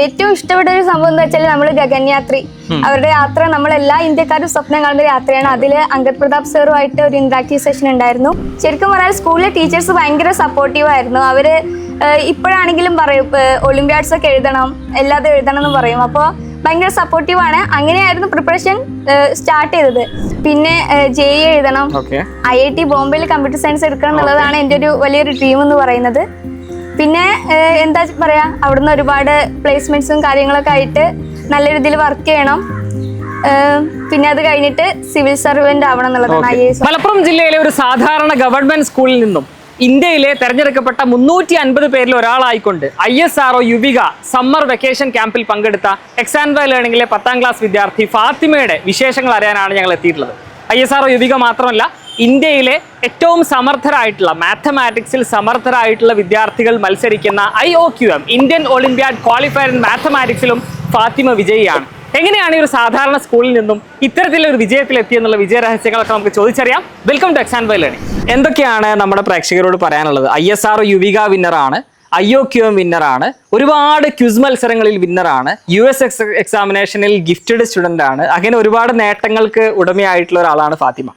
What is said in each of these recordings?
ഏറ്റവും ഇഷ്ടപ്പെട്ട ഒരു സംഭവം എന്ന് വെച്ചാൽ നമ്മൾ ഗഗൻയാത്രി അവരുടെ യാത്ര നമ്മളെല്ലാ ഇന്ത്യക്കാരും സ്വപ്നം കാണുന്ന യാത്രയാണ്. അതിൽ അങ്കദ് പ്രതാപ് സാറുമായിട്ട് ഒരു ഇന്ററാക്റ്റീവ് സെഷൻ ഉണ്ടായിരുന്നു. ശരിക്കും പറഞ്ഞാൽ സ്കൂളിലെ ടീച്ചേഴ്സ് ഭയങ്കര സപ്പോർട്ടീവ് ആയിരുന്നു. അവര് ഇപ്പോഴാണെങ്കിലും പറയും ഒളിമ്പ്യാഡ്സ് ഒക്കെ എഴുതണം, എല്ലാതും എഴുതണം എന്ന് പറയും. അപ്പോൾ ഭയങ്കര സപ്പോർട്ടീവാണ്. അങ്ങനെയായിരുന്നു പ്രിപ്പറേഷൻ സ്റ്റാർട്ട് ചെയ്തത്. പിന്നെ JEE എഴുതണം, IIT ബോംബെയിൽ കമ്പ്യൂട്ടർ സയൻസ് എടുക്കണം എന്നുള്ളതാണ് എൻ്റെ ഒരു വലിയൊരു ഡ്രീം എന്ന് പറയുന്നത്. പിന്നെ എന്താ പറയാ, അവിടുന്ന് ഒരുപാട് പ്ലേസ്മെന്റ്സും കാര്യങ്ങളൊക്കെ ആയിട്ട് നല്ല രീതിയിൽ വർക്ക് ചെയ്യണം. പിന്നെ അത് കഴിഞ്ഞിട്ട് സിവിൽ സർവന്റ് ആവണം എന്നുള്ളതാണ്. IAS. മലപ്പുറം ജില്ലയിലെ ഒരു സാധാരണ ഗവൺമെന്റ് സ്കൂളിൽ നിന്നും ഇന്ത്യയിലെ തെരഞ്ഞെടുക്കപ്പെട്ട 350 പേരിൽ ഒരാളായിക്കൊണ്ട് ISRO യുവിക സമ്മർ വെക്കേഷൻ ക്യാമ്പിൽ പങ്കെടുത്ത എക്സാൻവ ലേണിംഗിലെ 10ാം ക്ലാസ് വിദ്യാർത്ഥി ഫാത്തിമയുടെ വിശേഷങ്ങൾ അറിയാനാണ് ഞങ്ങൾ എത്തിയിട്ടുള്ളത്. ISRO യുവിക മാത്രമല്ല, ഇന്ത്യയിലെ ഏറ്റവും സമർത്ഥരായിട്ടുള്ള മാത്തമാറ്റിക്സിൽ സമർത്ഥരായിട്ടുള്ള വിദ്യാർത്ഥികൾ മത്സരിക്കുന്ന IOQM Indian olympiad qualifier in മാത്തമാറ്റിക്സിലും ഫാത്തിമ വിജയിയാണ്. എങ്ങനെയാണ് ഈ ഒരു സാധാരണ സ്കൂളിൽ നിന്നും ഇത്തരത്തിലൊരു വിജയത്തിലെത്തിയെന്നുള്ള വിജയരഹസ്യങ്ങളൊക്കെ നമുക്ക് ചോദിച്ചറിയാം. വെൽക്കം ടു എക്സാൻവ ലേണിംഗ്. എന്തൊക്കെയാണ് നമ്മുടെ പ്രേക്ഷകരോട് പറയാനുള്ളത്? ISRO യുവിക വിന്നറാണ്, IOQM വിന്നറാണ്, ഒരുപാട് ക്വിസ് മത്സരങ്ങളിൽ വിന്നറാണ്, US എക്സാമിനേഷനിൽ ഗിഫ്റ്റഡ് സ്റ്റുഡൻ്റ് ആണ്. അങ്ങനെ ഒരുപാട് നേട്ടങ്ങൾക്ക് ഉടമയായിട്ടുള്ള ഒരാളാണ് ഫാത്തിമ.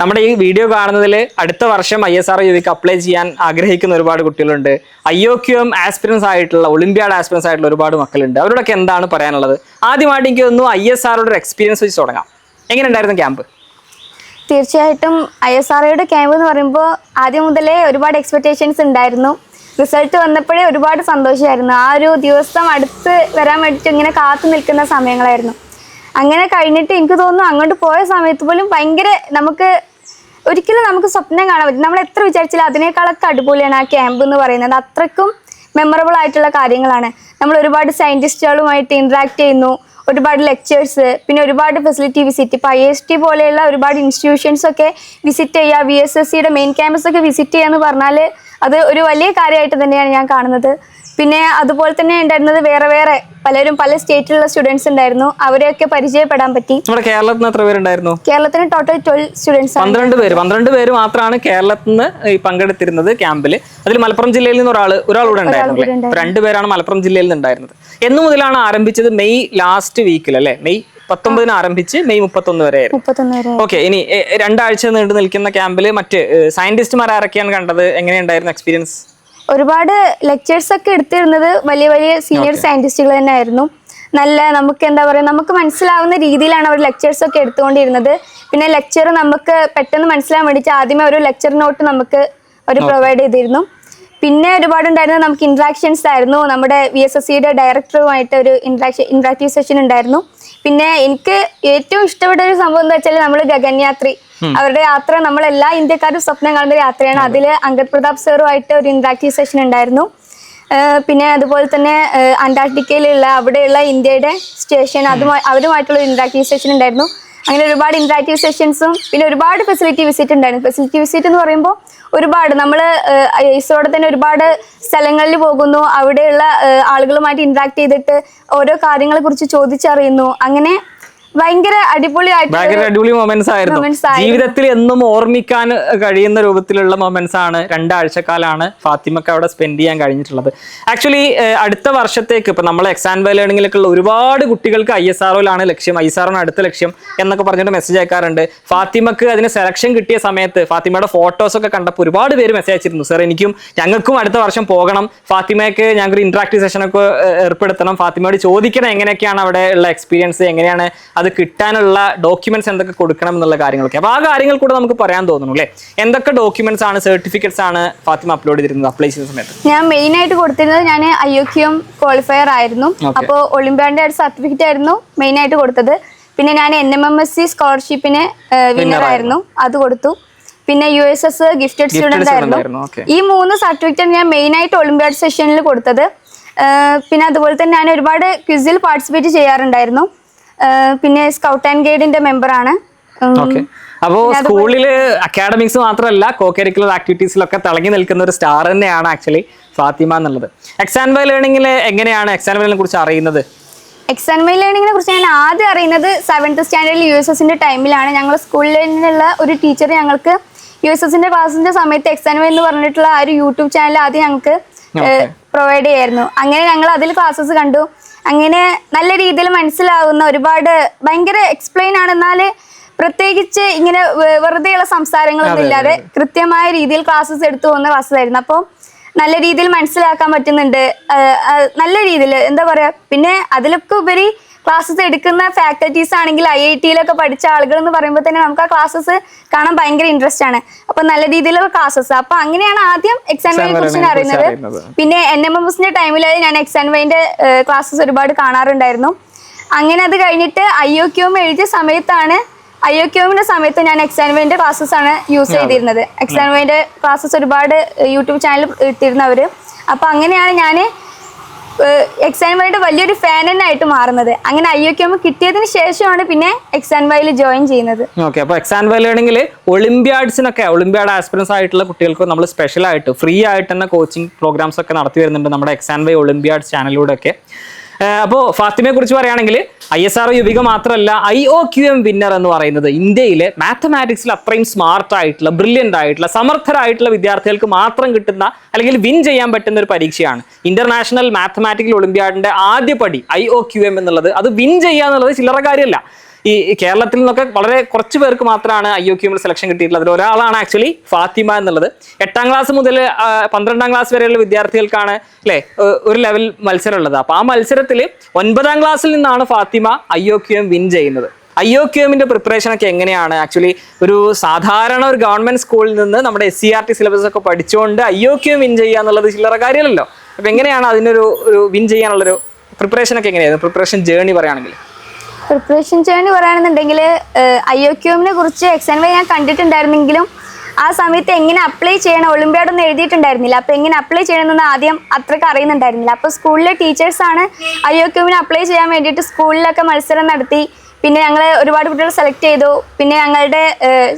നമ്മുടെ ഈ വീഡിയോ കാണുന്നതിൽ അടുത്ത വർഷം ISRO യുവിക്ക് അപ്ലൈ ചെയ്യാൻ ആഗ്രഹിക്കുന്ന ഒരുപാട് കുട്ടികളുണ്ട്. IOQM ആസ്പിറൻസ് ആയിട്ടുള്ള, ഒളിമ്പ്യാഡ് ആസ്പിറൻസ് ആയിട്ടുള്ള ഒരുപാട് മക്കളുണ്ട്. അവരോടൊക്കെ എന്താണ് പറയാനുള്ളത്? ആദ്യമായിട്ട് എനിക്ക് തോന്നുന്നു ISROയുടെ ഒരു എക്സ്പീരിയൻസ് വെച്ച് തുടങ്ങാം. എങ്ങനെ ഉണ്ടായിരുന്നു ക്യാമ്പ്? തീർച്ചയായിട്ടും ISROയുടെ ക്യാമ്പ് എന്ന് പറയുമ്പോൾ ആദ്യം മുതലേ ഒരുപാട് എക്സ്പെക്ടേഷൻസ് ഉണ്ടായിരുന്നു. റിസൾട്ട് വന്നപ്പോഴേ ഒരുപാട് സന്തോഷമായിരുന്നു. ആ ഒരു ദിവസം അടുത്ത് വരാൻ വേണ്ടിയിട്ട് ഇങ്ങനെ കാത്തു നിൽക്കുന്ന സമയങ്ങളായിരുന്നു. അങ്ങനെ കഴിഞ്ഞിട്ട് എനിക്ക് തോന്നുന്നു അങ്ങോട്ട് പോയ സമയത്ത് പോലും ഭയങ്കര നമുക്ക് ഒരിക്കലും നമുക്ക് സ്വപ്നം കാണാൻ പറ്റും. നമ്മൾ എത്ര വിചാരിച്ചാലും അതിനേക്കാളൊക്കെ അടിപൊളിയാണ് ആ ക്യാമ്പ് എന്ന് പറയുന്നത്. അത്രയ്ക്കും മെമ്മറബിൾ ആയിട്ടുള്ള കാര്യങ്ങളാണ്. നമ്മൾ ഒരുപാട് സയൻറ്റിസ്റ്റുകളുമായിട്ട് ഇൻട്രാക്ട് ചെയ്യുന്നു, ഒരുപാട് ലെക്ചേഴ്സ്, പിന്നെ ഒരുപാട് ഫെസിലിറ്റി വിസിറ്റ്. ഇപ്പോൾ IST പോലെയുള്ള ഒരുപാട് ഇൻസ്റ്റിറ്റ്യൂഷൻസ് ഒക്കെ വിസിറ്റ് ചെയ്യുക, VSSCയുടെ മെയിൻ ക്യാമ്പസ് ഒക്കെ വിസിറ്റ് ചെയ്യുക എന്ന് പറഞ്ഞാൽ അത് ഒരു വലിയ കാര്യമായിട്ട് തന്നെയാണ് ഞാൻ കാണുന്നത്. പിന്നെ അതുപോലെ തന്നെ ഉണ്ടായിരുന്നത് വേറെ പലരും പല സ്റ്റേറ്റിലുള്ള സ്റ്റുഡൻസ് ഉണ്ടായിരുന്നു. അവരെയൊക്കെ പരിചയപ്പെടാൻ പറ്റി. നമ്മുടെ കേരളത്തിൽ എത്ര പേരുണ്ടായിരുന്നു? കേരളത്തിന് ടോട്ടൽ 12 സ്റ്റുഡൻസ്. 12 പേര് മാത്രമാണ് കേരളത്തിൽ നിന്ന് പങ്കെടുത്തിരുന്നത് ക്യാമ്പിൽ. അതിൽ മലപ്പുറം ജില്ലയിൽ നിന്ന് ഒരാളൂടെ ഉണ്ടായിരുന്നു. 2 പേരാണ് മലപ്പുറം ജില്ലയിൽ നിന്ന് ഉണ്ടായിരുന്നത്. എന്ന് മുതലാണ് ആരംഭിച്ചത്? മെയ് ലാസ്റ്റ് വീക്കിൽ അല്ലേ? മെയ് 19 ആരംഭിച്ച് മെയ് 31 വരെ ആയിരുന്നു. ഓക്കെ, ഇനി 2 ആഴ്ച നീണ്ടു നിൽക്കുന്ന ക്യാമ്പിൽ മറ്റ് സയന്റിസ്റ്റുമാർ ആരൊക്കെയാണ് കണ്ടത്? എങ്ങനെയുണ്ടായിരുന്നു എക്സ്പീരിയൻസ്? ഒരുപാട് ലെക്ചേഴ്സ് ഒക്കെ എടുത്തിരുന്നത് വലിയ സീനിയർ സയന്റിസ്റ്റുകൾ തന്നെ ആയിരുന്നു. നല്ല നമുക്ക് എന്താ പറയുക, നമുക്ക് മനസ്സിലാവുന്ന രീതിയിലാണ് അവർ ലെക്ചേഴ്സ് ഒക്കെ എടുത്തുകൊണ്ടിരുന്നത്. പിന്നെ ലെക്ചർ നമുക്ക് പെട്ടെന്ന് മനസ്സിലാൻ വേണ്ടിയിട്ട് ആദ്യമേ ഒരു ലെക്ചർ നോട്ട് നമുക്ക് അവർ പ്രൊവൈഡ് ചെയ്തിരുന്നു. പിന്നെ ഒരുപാടുണ്ടായിരുന്നത് നമുക്ക് ഇൻട്രാക്ഷൻസ് ആയിരുന്നു. നമ്മുടെ VSSCയുടെ ഡയറക്ടറുമായിട്ട് ഒരു ഇൻട്രാക്റ്റീവ് സെഷൻ ഉണ്ടായിരുന്നു. പിന്നെ എനിക്ക് ഏറ്റവും ഇഷ്ടപ്പെട്ട ഒരു സംഭവം എന്ന് വെച്ചാൽ നമ്മൾ ഗഗൻയാത്രി അവരുടെ യാത്ര നമ്മളെല്ലാ ഇന്ത്യക്കാരും സ്വപ്നം കാണുന്ന യാത്രയാണ്. അതിൽ അങ്കദ് പ്രതാപ് സാറുമായിട്ട് ഒരു ഇൻട്രാക്റ്റീവ് സെഷൻ ഉണ്ടായിരുന്നു. പിന്നെ അതുപോലെ തന്നെ അന്റാർട്ടിക്കയിലുള്ള അവിടെയുള്ള ഇന്ത്യയുടെ സ്റ്റേഷൻ അവരുമായിട്ടുള്ള ഒരു ഇൻട്രാക്റ്റീവ് സെഷൻ ഉണ്ടായിരുന്നു. അങ്ങനെ ഒരുപാട് ഇൻട്രാക്റ്റീവ് സെഷൻസും പിന്നെ ഒരുപാട് ഫെസിലിറ്റി വിസിറ്റ് ഉണ്ടായിരുന്നു. ഫെസിലിറ്റി വിസിറ്റ് എന്ന് പറയുമ്പോൾ ഒരുപാട് നമ്മൾ ISROയുടെ തന്നെ ഒരുപാട് സ്ഥലങ്ങളിൽ പോകുന്നു, അവിടെയുള്ള ആളുകളുമായിട്ട് ഇൻട്രാക്ട് ചെയ്തിട്ട് ഓരോ കാര്യങ്ങളെ കുറിച്ച് ചോദിച്ചറിയുന്നു. അങ്ങനെ ഭയങ്കര അടിപൊളി മൊമെന്റ്സ് ആയിരുന്നു. ജീവിതത്തിൽ എന്നും ഓർമ്മിക്കാൻ കഴിയുന്ന രൂപത്തിലുള്ള മൊമെന്റ്സ് ആണ്. 2 ആഴ്ചക്കാലാണ് ഫാത്തിമക്ക് അവിടെ സ്പെൻഡ് ചെയ്യാൻ കഴിഞ്ഞിട്ടുള്ളത്. ആക്ച്വലി അടുത്ത വർഷത്തേക്ക് ഇപ്പൊ നമ്മൾ എക്സാൻവ ലേണിംഗിലേക്കുള്ള ഒരുപാട് കുട്ടികൾക്ക് ISROയിലാണ് ലക്ഷ്യം, ISROയാണ് അടുത്ത ലക്ഷ്യം എന്നൊക്കെ പറഞ്ഞിട്ട് മെസ്സേജ് അയക്കാറുണ്ട്. ഫാത്തിമക്ക് അതിന് സെലക്ഷൻ കിട്ടിയ സമയത്ത് ഫാത്തിമയുടെ ഫോട്ടോസ് ഒക്കെ കണ്ടപ്പോൾ ഒരുപാട് പേര് മെസ്സേജ് അയച്ചിരുന്നു. സാർ ഞങ്ങൾക്കും അടുത്ത വർഷം പോകണം, ഫാത്തിമയ്ക്ക് ഞങ്ങൾക്ക് ഇന്ററാക്റ്റീവ് സെഷൻ ഒക്കെ ഏർപ്പെടുത്തണം, ഫാത്തിമയോട് ചോദിക്കണം എങ്ങനെയൊക്കെയാണ് അവിടെ ഉള്ള എക്സ്പീരിയൻസ്, എങ്ങനെയാണ് അത് കിട്ടാനുള്ള ഡോക്യുമെന്റ്സ് എന്തൊക്കെ കൊടുക്കണം എന്നുള്ള കാര്യങ്ങളൊക്കെ. അപ്പൊ ആ കാര്യങ്ങൾ കൂടെ നമുക്ക് പറയാൻ തോന്നുന്നു അല്ലേ? എന്തൊക്കെ ഡോക്യുമെന്റ്സ് ആണ്, സർട്ടിഫിക്കറ്റ്സ് ആണ് ഫാത്തിമ അപ്ലോഡ് ചെയ്തിരുന്നത് അപ്ലൈ ചെയ്യുന്ന സമയത്ത്? ഞാൻ മെയിൻ ആയിട്ട് കൊടുത്തിരുന്നത് ഞാൻ IOQM ക്വാളിഫയർ ആയിരുന്നു. അപ്പോൾ ഒളിമ്പ്യാഡിന്റെ സർട്ടിഫിക്കറ്റ് ആയിരുന്നു മെയിൻ ആയിട്ട് കൊടുത്തത്. പിന്നെ ഞാൻ NMMSC സ്കോളർഷിപ്പിന് വിന്നർ ആയിരുന്നു, അത് കൊടുത്തു. പിന്നെ USS ഗിഫ്റ്റഡ് സ്റ്റുഡന്റ് ആയിരുന്നു. ഈ 3 സർട്ടിഫിക്കറ്റ് ഞാൻ മെയിൻ ആയിട്ട് ഒളിമ്പ്യാഡ് സെഷനിൽ കൊടുത്തത്. പിന്നെ അതുപോലെ തന്നെ ഞാൻ ഒരുപാട് ക്വിസിൽ പാർട്ടിസിപ്പേറ്റ് ചെയ്യാറുണ്ടായിരുന്നു. പിന്നെ സ്കൗട്ട് ആൻഡ് ഗൈഡിന്റെ മെമ്പറാണ്. അപ്പോൾ സ്കൂളില് അക്കാഡമിക്സ് മാത്രമല്ല കോ കരിക്കുലർ ആക്ടിവിറ്റീസിലൊക്കെ തിളങ്ങി നിൽക്കുന്ന ഒരു സ്റ്റാർ തന്നെയാണ് ആക്ച്വലി ഫാത്തിമ എന്നുള്ളത്. എക്സാൻവ ലേണിംഗിൽ എങ്ങനെയാണ് എക്സാൻവ ലേണിംഗിനെ കുറിച്ച് അറിയുന്നത്? എക്സാൻവ ലേണിംഗിനെ കുറിച്ച് ഞാൻ ആദ്യം അറിയുന്നത് 7th സ്റ്റാൻഡേർഡിൽ USSന്റെ ടൈമിലാണ്. ഞങ്ങൾ സ്കൂളിൽ നിന്നുള്ള ഒരു ടീച്ചർ ഞങ്ങൾക്ക് USSന്റെ ക്ലാസ്സിന്റെ സമയത്ത് എക്സാൻവ എന്ന് പറഞ്ഞിട്ടുള്ള ആ ഒരു യൂട്യൂബ് ചാനൽ ആദ്യം ഞങ്ങൾക്ക് പ്രൊവൈഡ് ചെയ്യായിരുന്നു. അങ്ങനെ ഞങ്ങൾ അതിൽ ക്ലാസ്സസ് കണ്ടു. അങ്ങനെ നല്ല രീതിയിൽ മനസ്സിലാവുന്ന ഒരുപാട് ഭയങ്കര എക്സ്പ്ലെയിൻ ആണ്, എന്നാൽ പ്രത്യേകിച്ച് ഇങ്ങനെ വെറുതെയുള്ള സംസാരങ്ങളൊന്നും ഇല്ലാതെ കൃത്യമായ രീതിയിൽ ക്ലാസ്സസ് എടുത്തു പോകുന്ന ക്ലാസ്സസ് ആയിരുന്നു. അപ്പോൾ നല്ല രീതിയിൽ മനസ്സിലാക്കാൻ പറ്റുന്നുണ്ട്, നല്ല രീതിയിൽ എന്താ പറയുക. പിന്നെ അതിലൊക്കെ ഉപരി ക്ലാസ്സസ് എടുക്കുന്ന ഫാക്കൽറ്റീസ് ആണെങ്കിൽ IIT-യിലൊക്കെ പഠിച്ച ആളുകൾ എന്ന് പറയുമ്പോൾ തന്നെ നമുക്ക് ആ ക്ലാസ്സസ് കാണാൻ ഭയങ്കര ഇൻട്രസ്റ്റ് ആണ്. അപ്പൊ നല്ല രീതിയിലുള്ള ക്ലാസ്സസ്. അപ്പൊ അങ്ങനെയാണ് ആദ്യം എക്സാം വൈനെ കുറിച്ച് അറിയുന്നത്. പിന്നെ NMMSന്റെ ടൈമിൽ ഞാൻ എക്സാം വൈന്റെ ക്ലാസ്സസ് ഒരുപാട് കാണാറുണ്ടായിരുന്നു. അങ്ങനെ അത് കഴിഞ്ഞിട്ട് IOQM എഴുതിയ സമയത്താണ്, IOQM-ന്റെ സമയത്ത് ഞാൻ എക്സാം വൈന്റെ ക്ലാസ്സസ് ആണ് യൂസ് ചെയ്തിരുന്നത്. എക്സാം വൈന്റെ ക്ലാസ്സസ് ഒരുപാട് യൂട്യൂബ് ചാനൽ ഇട്ടിരുന്നവര്. അപ്പൊ അങ്ങനെയാണ് ഞാൻ എക്സാം വൈയുടെ വലിയൊരു ഫാൻ തന്നെ ആയിട്ട് മാറുന്നത്. അങ്ങനെ IOQM കിട്ടിയതിന് ശേഷമാണ് പിന്നെ എക്സാം വൈയിൽ ജോയിൻ ചെയ്യുന്നത്. ഓക്കെ, അപ്പോൾ എക്സാം വൈ ലേണിംഗിൽ ഒളിമ്പ്യാഡ് ആസ്പിറൻസ് ആയിട്ടുള്ള കുട്ടികൾക്ക് നമ്മൾ സ്പെഷ്യൽ ആയിട്ട് ഫ്രീ ആയിട്ട് തന്നെ കോച്ചിങ് പ്രോഗ്രാംസ് ഒക്കെ നടത്തി വരുന്നുണ്ട് നമ്മുടെ എക്സാം വൈ ഒളിമ്പ്യാഡ് ചാനലിലൂടെ ഒക്കെ. അപ്പോൾ ഫാത്തിമയെ കുറിച്ച് പറയുകയാണെങ്കിൽ ISRO യുവിക മാത്രമല്ല, IOQM വിന്നർ എന്ന് പറയുന്നത് ഇന്ത്യയിലെ മാത്തമാറ്റിക്സിൽ അത്രയും സ്മാർട്ട് ആയിട്ടുള്ള, ബ്രില്യൻ്റ് ആയിട്ടുള്ള, സമർത്ഥരായിട്ടുള്ള വിദ്യാർത്ഥികൾക്ക് മാത്രം കിട്ടുന്ന അല്ലെങ്കിൽ വിൻ ചെയ്യാൻ പറ്റുന്ന ഒരു പരീക്ഷയാണ്. ഇന്റർനാഷണൽ മാത്തമാറ്റിക്കൽ ഒളിമ്പ്യാഡിന്റെ ആദ്യ പടി IOQM എന്നുള്ളത്. അത് വിൻ ചെയ്യുക എന്നുള്ളത് ചില്ലറ കാര്യമല്ല. ഈ കേരളത്തിൽ നിന്നൊക്കെ വളരെ കുറച്ച് പേർക്ക് മാത്രമാണ് IOQM സെലക്ഷൻ കിട്ടിയിട്ടുള്ളത്. അതിൽ ഒരാളാണ് ആക്ച്വലി ഫാത്തിമ എന്നുള്ളത്. 8ാം ക്ലാസ് മുതൽ 12ാം ക്ലാസ് വരെയുള്ള വിദ്യാർത്ഥികൾക്കാണ് അല്ലേ ഒരു ലെവൽ മത്സരം ഉള്ളത്. അപ്പോൾ ആ മത്സരത്തിൽ 9ാം ക്ലാസ്സിൽ നിന്നാണ് ഫാത്തിമ IOQM വിൻ ചെയ്യുന്നത്. IOQM-ന്റെ പ്രിപ്പറേഷൻ ഒക്കെ എങ്ങനെയാണ്? ആക്ച്വലി ഒരു സാധാരണ ഒരു ഗവൺമെന്റ് സ്കൂളിൽ നിന്ന് നമ്മുടെ SCERT സിലബസ് ഒക്കെ പഠിച്ചുകൊണ്ട് IOQM വിൻ ചെയ്യുക എന്നുള്ളത് ചില്ലറ കാര്യമല്ലല്ലോ. അപ്പോൾ എങ്ങനെയാണ് അതിനൊരു വിൻ ചെയ്യാനുള്ളൊരു പ്രിപ്പറേഷൻ ഒക്കെ എങ്ങനെയായിരുന്നു? പ്രിപ്പറേഷൻ ജേർണി പറയുകയാണെങ്കിൽ പ്രിപ്പറേഷൻ ജേർണി പറയുകയാണെന്നുണ്ടെങ്കിൽ IOQM-നെ കുറിച്ച് എക്സാം വൈ ഞാൻ കണ്ടിട്ടുണ്ടായിരുന്നെങ്കിലും ആ സമയത്ത് എങ്ങനെ അപ്ലൈ ചെയ്യണം, ഒളിമ്പ്യാഡൊന്നും എഴുതിയിട്ടുണ്ടായിരുന്നില്ല. അപ്പോൾ എങ്ങനെ അപ്ലൈ ചെയ്യണമെന്ന് ആദ്യം അത്രയ്ക്ക് അറിയുന്നുണ്ടായിരുന്നില്ല. അപ്പോൾ സ്കൂളിലെ ടീച്ചേഴ്സാണ് IOQM-ന് അപ്ലൈ ചെയ്യാൻ വേണ്ടിയിട്ട് സ്കൂളിലൊക്കെ മത്സരം നടത്തി. പിന്നെ ഞങ്ങൾ ഒരുപാട് കുട്ടികൾ സെലക്ട് ചെയ്തു. പിന്നെ ഞങ്ങളുടെ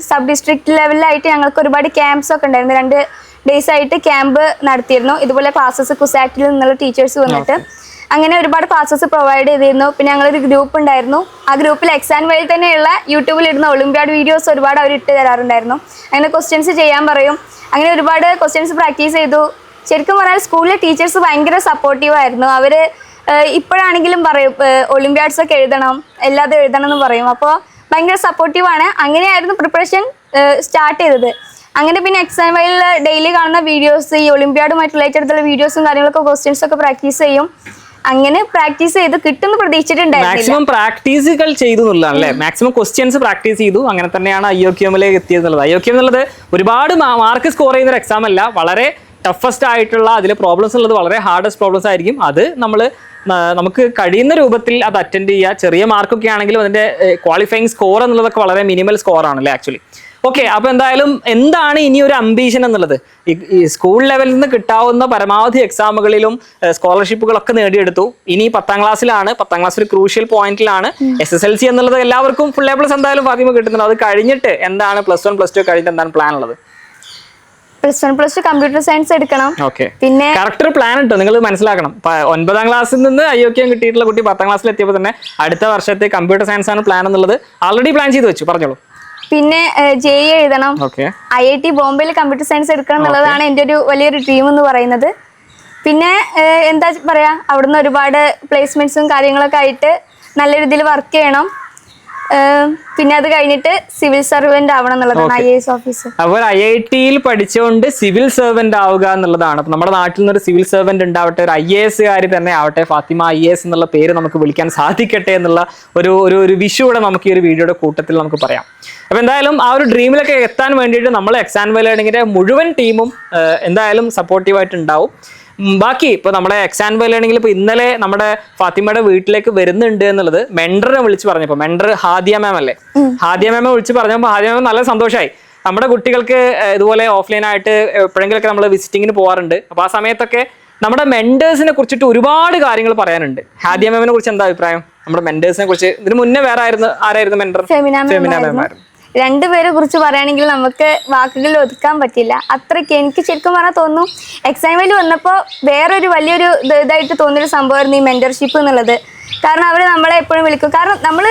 സബ് ഡിസ്ട്രിക്ട് ലെവലിലായിട്ട് ഞങ്ങൾക്ക് ഒരുപാട് ക്യാമ്പ്സ് ഒക്കെ ഉണ്ടായിരുന്നു. 2 days ആയിട്ട് ക്യാമ്പ് നടത്തിയിരുന്നു. ഇതുപോലെ ക്ലാസ്സസ് കുസാറ്റിൽ നിന്നുള്ള ടീച്ചേഴ്സ് വന്നിട്ട് അങ്ങനെ ഒരുപാട് ക്ലാസ്സസ് പ്രൊവൈഡ് ചെയ്തിരുന്നു. പിന്നെ ഞങ്ങളൊരു ഗ്രൂപ്പ് ഉണ്ടായിരുന്നു. ആ ഗ്രൂപ്പിൽ എക്സാം വഴി തന്നെയുള്ള യൂട്യൂബിൽ ഇടുന്ന ഒളിമ്പ്യാഡ് വീഡിയോസ് ഒരുപാട് അവർ ഇട്ട് തരാറുണ്ടായിരുന്നു. അങ്ങനെ ക്വസ്റ്റ്യൻസ് ചെയ്യാൻ പറയും. അങ്ങനെ ഒരുപാട് ക്വസ്റ്റ്യൻസ് പ്രാക്ടീസ് ചെയ്തു. ശരിക്കും പറഞ്ഞാൽ സ്കൂളിലെ ടീച്ചേഴ്സ് ഭയങ്കര സപ്പോർട്ടീവ് ആയിരുന്നു. അവർ ഇപ്പോഴാണെങ്കിലും പറയും ഒളിമ്പ്യാഡ്സ് ഒക്കെ എഴുതണം, എല്ലാതും എഴുതണം എന്ന് പറയും. അപ്പോൾ ഭയങ്കര സപ്പോർട്ടീവാണ്. അങ്ങനെയായിരുന്നു പ്രിപ്പറേഷൻ സ്റ്റാർട്ട് ചെയ്തത്. അങ്ങനെ പിന്നെ എക്സാം വൈയിൽ ഡെയിലി കാണുന്ന വീഡിയോസ്, ഈ ഒളിമ്പ്യാഡുമായിട്ട് റിലേറ്റഡ് ആയിട്ടുള്ള വീഡിയോസും കാര്യങ്ങളൊക്കെ ക്വസ്റ്റ്യൻസ് ഒക്കെ പ്രാക്ടീസ് ചെയ്യും. അങ്ങനെ പ്രാക്ടീസ് ചെയ്ത് കിട്ടുമെന്ന് പ്രതീക്ഷിച്ചിട്ടുണ്ടായിരുന്നു. മാക്സിമം പ്രാക്ടീസുകൾ ചെയ്തു എന്നുള്ളതാണ് അല്ലേ? മാക്സിമം ക്വസ്റ്റ്യൻസ് പ്രാക്ടീസ് ചെയ്തു. അങ്ങനെ തന്നെയാണ് IOQM-ലേക്ക് എത്തിയത് എന്നുള്ളത്. IOQM എന്നുള്ളത് ഒരുപാട് മാർക്ക് സ്കോർ ചെയ്യുന്ന ഒരു എക്സാം അല്ല. വളരെ ടഫസ്റ്റ് ആയിട്ടുള്ള, അതിലെ പ്രോബ്ലംസ് ഉള്ളത് വളരെ ഹാർഡസ്റ്റ് പ്രോബ്ലംസ് ആയിരിക്കും. അത് നമുക്ക് കഴിയുന്ന രൂപത്തിൽ അത് അറ്റൻഡ് ചെയ്യുക. ചെറിയ മാർക്കൊക്കെ ആണെങ്കിലും അതിന്റെ ക്വാളിഫയിങ് സ്കോർ എന്നുള്ളതൊക്കെ വളരെ മിനിമൽ സ്കോർ ആണല്ലേ ആക്ച്വലി. ഓക്കെ, അപ്പോൾ എന്തായാലും എന്താണ് ഇനി ഒരു അംബീഷൻ എന്നുള്ളത്? ഈ സ്കൂൾ ലെവലിൽ നിന്ന് കിട്ടാവുന്ന പരമാവധി എക്സാമുകളിലും സ്കോളർഷിപ്പുകളൊക്കെ നേടിയെടുത്തു. ഇനി 10ാം ക്ലാസ്സിലാണ്. 10ാം ക്ലാസ് ഒരു ക്രൂഷ്യൽ പോയിന്റിലാണ്. SSLC എന്നുള്ളത് എല്ലാവർക്കും ഫുൾ A+ എന്തായാലും ഫാത്തിമ കിട്ടുന്നുണ്ട്. അത് കഴിഞ്ഞിട്ട് എന്താണ് +1 +2 കഴിഞ്ഞിട്ട് എന്താണ് പ്ലാൻ ഉള്ളത്? +1 +2 കമ്പ്യൂട്ടർ സയൻസ് എടുക്കണം. ഓക്കെ, പിന്നെ കറക്റ്റ് പ്ലാൻ ഇട്ടോ നിങ്ങൾ മനസ്സിലാക്കണം. 9ാം ക്ലാസ്സിൽ നിന്ന് IOQM കിട്ടിയിട്ടുള്ള കുട്ടി 10ാം ക്ലാസ്സിൽ എത്തിയപ്പോൾ തന്നെ അടുത്ത വർഷത്തെ കമ്പ്യൂട്ടർ സയൻസ് ആണ് പ്ലാൻ എന്നുള്ളത് ആൾറെഡി പ്ലാൻ ചെയ്ത് വെച്ചു. പറഞ്ഞോളൂ. പിന്നെ JEE എഴുതണം. IIT ബോംബെയിൽ കമ്പ്യൂട്ടർ സയൻസ് എടുക്കണം എന്നുള്ളതാണ് എൻ്റെ ഒരു വലിയൊരു ഡ്രീം എന്ന് പറയുന്നത്. പിന്നെ എന്താ പറയാ, അവിടുന്ന് ഒരുപാട് പ്ലേസ്മെന്റ്സും കാര്യങ്ങളൊക്കെ ആയിട്ട് നല്ല രീതിയിൽ വർക്ക് ചെയ്യണം. പിന്നെ അത് കഴിഞ്ഞിട്ട് സിവിൽ സർവന്റ് ആവണം എന്നുള്ളതാണ്, IAS ഓഫീസർ. അപ്പോൾ IIT-യിൽ പഠിച്ചുകൊണ്ട് സിവിൽ സർവന്റ് ആവുക എന്നുള്ളതാണ്. അപ്പൊ നമ്മുടെ നാട്ടിൽ നിന്നൊരു സിവിൽ സർവന്റ് ഉണ്ടാവട്ടെ, ഒരു IAS-കാരി തന്നെ ആവട്ടെ, ഫാത്തിമ IAS എന്നുള്ള പേര് നമുക്ക് വിളിക്കാൻ സാധിക്കട്ടെ എന്നുള്ള ഒരു വിഷുവിടെ നമുക്ക് ഈ ഒരു വീഡിയോയുടെ കൂട്ടത്തിൽ നമുക്ക് പറയാം. അപ്പൊ എന്തായാലും ആ ഒരു ഡ്രീമിലൊക്കെ എത്താൻ വേണ്ടിയിട്ട് നമ്മൾ എക്സാം വൈ ലേണിംഗിന്റെ മുഴുവൻ ടീമും എന്തായാലും സപ്പോർട്ടീവായിട്ട് ഉണ്ടാവും. ബാക്കി ഇപ്പോൾ നമ്മുടെ എക്സാം വൈ ലേണിംഗിൽ ഇപ്പോൾ ഇന്നലെ നമ്മുടെ ഫാത്തിമയുടെ വീട്ടിലേക്ക് വരുന്നുണ്ട് എന്നുള്ളത് മെൻഡറിനെ വിളിച്ച് പറഞ്ഞപ്പോൾ, മെൻഡർ ഹാദിയ മാം അല്ലേ, ഹാദിയ മാമെ വിളിച്ച് പറഞ്ഞപ്പോൾ ഹാദിയ മാം നല്ല സന്തോഷമായി. നമ്മുടെ കുട്ടികൾക്ക് ഇതുപോലെ ഓഫ്ലൈനായിട്ട് എപ്പോഴെങ്കിലൊക്കെ നമ്മൾ വിസിറ്റിങ്ങിന് പോകാറുണ്ട്. അപ്പോൾ ആ സമയത്തൊക്കെ നമ്മുടെ മെൻഡേഴ്സിനെ കുറിച്ചിട്ട് ഒരുപാട് കാര്യങ്ങൾ പറയാനുണ്ട്. ഹാദിയ മാമിനെ കുറിച്ച് എന്താ അഭിപ്രായം? നമ്മുടെ മെൻഡേഴ്സിനെ കുറിച്ച് ഇതിന് മുന്നേ ആരായിരുന്നു മെൻഡർ? ഫെമിന മാം ആയിരുന്നു. രണ്ടുപേരെ കുറിച്ച് പറയുകയാണെങ്കിൽ നമുക്ക് വാക്കുകളിൽ ഒതുക്കാൻ പറ്റില്ല. അത്രയ്ക്ക് എനിക്ക് ശരിക്കും പറഞ്ഞാൽ തോന്നുന്നു എക്സാം വൈയിൽ വന്നപ്പോൾ വേറൊരു വലിയൊരു ഇതായിട്ട് തോന്നിയൊരു സംഭവമായിരുന്നു ഈ മെന്റർഷിപ്പ് എന്നുള്ളത്. കാരണം അവർ നമ്മളെ എപ്പോഴും വിളിക്കും. കാരണം നമ്മൾ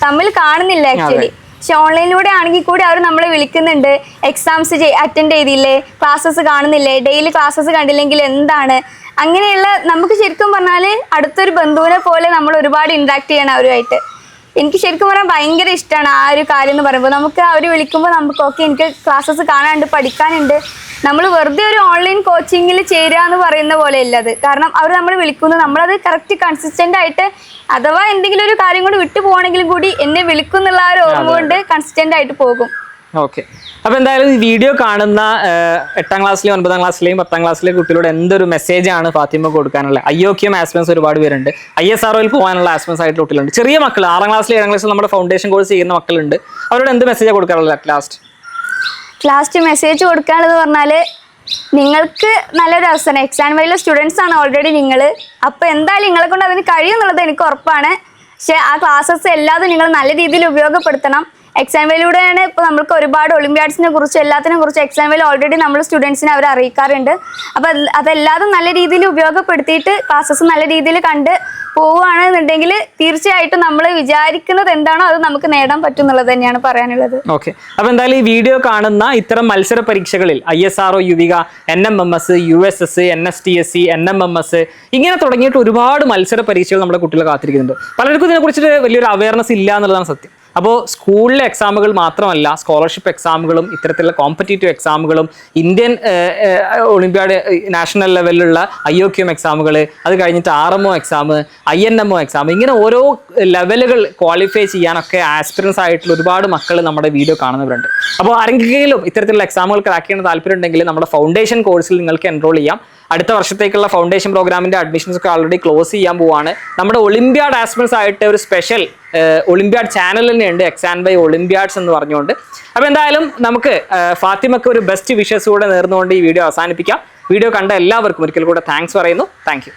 തമ്മിൽ കാണുന്നില്ല ആക്ച്വലി. പക്ഷെ ഓൺലൈനിലൂടെ ആണെങ്കിൽ കൂടി അവർ നമ്മളെ വിളിക്കുന്നുണ്ട്. എക്സാംസ് അറ്റൻഡ് ചെയ്തില്ലേ, ക്ലാസ്സസ് കാണുന്നില്ലേ, ഡെയിലി ക്ലാസ്സസ് കണ്ടില്ലെങ്കിൽ എന്താണ്, അങ്ങനെയുള്ള നമുക്ക് ശരിക്കും പറഞ്ഞാൽ അടുത്തൊരു ബന്ധുവിനെ പോലെ നമ്മൾ ഒരുപാട് ഇന്ററാക്ട് ചെയ്യണം അവരുമായിട്ട്. എനിക്ക് ശരിക്കും പറയാൻ ഭയങ്കര ഇഷ്ടമാണ് ആ ഒരു കാര്യം എന്ന് പറയുമ്പോൾ. നമുക്ക് അവർ വിളിക്കുമ്പോൾ നമുക്ക് ഓക്കെ എനിക്ക് ക്ലാസ്സസ് കാണാനുണ്ട്, പഠിക്കാനുണ്ട്. നമ്മൾ വെറുതെ ഒരു ഓൺലൈൻ കോച്ചിങ്ങിൽ ചേരുക എന്ന് പറയുന്ന പോലെ അല്ലത്. കാരണം അവർ നമ്മൾ വിളിക്കുന്നത് നമ്മളത് കറക്റ്റ് കൺസിസ്റ്റൻ്റ് ആയിട്ട്, അഥവാ എന്തെങ്കിലും ഒരു കാര്യം കൊണ്ട് വിട്ടു പോകണമെങ്കിലും കൂടി എന്നെ വിളിക്കും എന്നുള്ള ആ ഒരു ഓർമ്മ കൊണ്ട് കൺസിസ്റ്റൻ്റ് ആയിട്ട് പോകും. ഓക്കെ. അപ്പോൾ എന്തായാലും ഈ വീഡിയോ കാണുന്ന 8ാം ക്ലാസ്സിലെയും 9ാം ക്ലാസ്സിലെയും 10ാം ക്ലാസ്സിലെയും കുട്ടികളോട് എന്തൊരു മെസ്സേജാണ് ഫാത്തിമ കൊടുക്കാനുള്ളത്? IOQM ആസ്പിറൻസ് ഒരുപാട് പേരുണ്ട്, ISROയിൽ പോകാനുള്ള ആസ്പിറൻസ് ആയിട്ട് കുട്ടികളുണ്ട്, ചെറിയ മക്കൾ 6ാം ക്ലാസ്സിൽ 7ാം ക്ലാസ്സിൽ നമ്മുടെ ഫൗണ്ടേഷൻ കോഴ്സ് ചെയ്യുന്ന മക്കളുണ്ട്. അവരോട് എന്ത് മെസ്സേജാണ് കൊടുക്കാറുള്ളത്? ലാസ്റ്റ് മെസ്സേജ് കൊടുക്കാനുള്ളത് പറഞ്ഞാൽ നിങ്ങൾക്ക് നല്ലൊരു അവസരം, എക്സാം വൈയിലെ സ്റ്റുഡൻസ് ആണ് ഓൾറെഡി നിങ്ങൾ. അപ്പോൾ എന്തായാലും നിങ്ങളെ കൊണ്ട് അതിന് കഴിയും എന്നുള്ളത് എനിക്ക് ഉറപ്പാണ്. പക്ഷേ ആ ക്ലാസ്സസ് എല്ലാതും നിങ്ങൾ നല്ല രീതിയിൽ ഉപയോഗപ്പെടുത്തണം. എക്സാം വേയിലൂടെയാണ് ഇപ്പോൾ നമ്മൾക്ക് ഒരുപാട് ഒളിമ്പ്യാഡ്സിനെ കുറിച്ച് എല്ലാത്തിനെ കുറിച്ച് എക്സാം വേയിൽ ഓൾറെഡി നമ്മൾ സ്റ്റുഡൻസിനെ അവർ അറിയിക്കാറുണ്ട്. അപ്പോൾ അതെല്ലാതും നല്ല രീതിയിൽ ഉപയോഗപ്പെടുത്തിയിട്ട് ക്ലാസ്സസ് നല്ല രീതിയിൽ കണ്ട് പോവുകയാണെന്നുണ്ടെങ്കിൽ തീർച്ചയായിട്ടും നമ്മൾ വിചാരിക്കുന്നത് എന്താണോ അത് നമുക്ക് നേടാൻ പറ്റും എന്നുള്ളത് തന്നെയാണ് പറയാനുള്ളത്. ഓക്കെ. അപ്പോൾ എന്തായാലും ഈ വീഡിയോ കാണുന്ന ഇത്തരം മത്സര പരീക്ഷകളിൽ ISRO, യുവിക, NMMS, USS, NSTSC, NMMS ഇങ്ങനെ തുടങ്ങിയിട്ട് ഒരുപാട് മത്സര പരീക്ഷകൾ നമ്മുടെ കുട്ടികളെ കാത്തിരിക്കുന്നുണ്ട്. പലർക്കും ഇതിനെക്കുറിച്ചിട്ട് വലിയൊരു അവയർനെസ് ഇല്ല എന്നുള്ളതാണ് സത്യം. അപ്പോൾ സ്കൂളിലെ എക്സാമുകൾ മാത്രമല്ല, സ്കോളർഷിപ്പ് എക്സാമുകളും ഇത്തരത്തിലുള്ള കോമ്പറ്റേറ്റീവ് എക്സാമുകളും ഇന്ത്യൻ ഒളിമ്പ്യാഡ് നാഷണൽ ലെവലിലുള്ള IOQM എക്സാമുകൾ, അത് കഴിഞ്ഞിട്ട് RMO എക്സാം, INMO എക്സാം, ഇങ്ങനെ ഓരോ ലെവലുകൾ ക്വാളിഫൈ ചെയ്യാനൊക്കെ ആസ്പിറൻസ് ആയിട്ടുള്ള ഒരുപാട് മക്കൾ നമ്മുടെ വീഡിയോ കാണുന്നവരുണ്ട്. അപ്പോൾ ആരെങ്കിലും ഇത്തരത്തിലുള്ള എക്സാമുകൾ ക്രാക്ക് ചെയ്യാൻ താല്പര്യം ഉണ്ടെങ്കിൽ നമ്മുടെ ഫൗണ്ടേഷൻ കോഴ്സിൽ നിങ്ങൾക്ക് എൻറോൾ ചെയ്യാം. അടുത്ത വർഷത്തേക്കുള്ള ഫൗണ്ടേഷൻ പ്രോഗ്രാമിൻ്റെ അഡ്മിഷൻസ് ഒക്കെ ഓൾറെഡി ക്ലോസ് ചെയ്യാൻ പോവാണ്. നമ്മുടെ ഒളിമ്പ്യാഡ് ആസ്പിറൻസ് ആയിട്ട് ഒരു സ്പെഷ്യൽ ഒളിമ്പ്യാഡ് ചാനൽ തന്നെയുണ്ട്, എക്സാം ബൈ ഒളിമ്പ്യാഡ്സ് എന്ന് പറഞ്ഞുകൊണ്ട്. അപ്പോൾ എന്തായാലും നമുക്ക് ഫാത്തിമക്ക് ഒരു ബെസ്റ്റ് വിഷസ് കൂടെ നേർന്നുകൊണ്ട് ഈ വീഡിയോ അവസാനിപ്പിക്കാം. വീഡിയോ കണ്ട എല്ലാവർക്കും ഒരിക്കൽ കൂടെ താങ്ക്സ് പറയുന്നു. Thank you.